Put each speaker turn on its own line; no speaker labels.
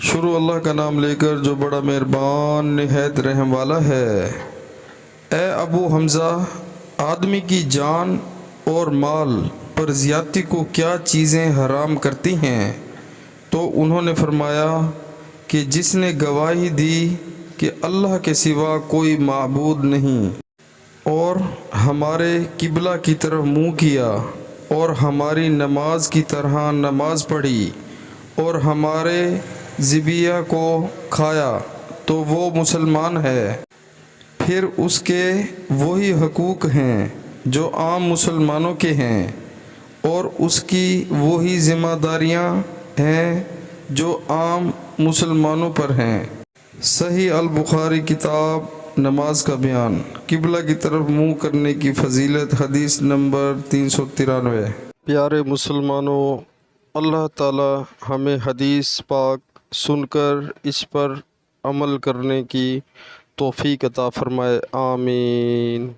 شروع اللہ کا نام لے کر جو بڑا مہربان نہایت رحم والا ہے۔ اے ابو حمزہ، آدمی کی جان اور مال پر زیادتی کو کیا چیزیں حرام کرتی ہیں؟ تو انہوں نے فرمایا کہ جس نے گواہی دی کہ اللہ کے سوا کوئی معبود نہیں، اور ہمارے قبلہ کی طرف منہ کیا، اور ہماری نماز کی طرح نماز پڑھی، اور ہمارے ذبیحہ کو کھایا، تو وہ مسلمان ہے۔ پھر اس کے وہی حقوق ہیں جو عام مسلمانوں کے ہیں، اور اس کی وہی ذمہ داریاں ہیں جو عام مسلمانوں پر ہیں۔ صحیح البخاری کتاب نماز کا بیان، قبلہ کی طرف منہ کرنے کی فضیلت، حدیث نمبر 393۔ پیارے مسلمانوں، اللہ تعالی ہمیں حدیث پاک سن کر اس پر عمل کرنے کی توفیق عطا فرمائے، آمین۔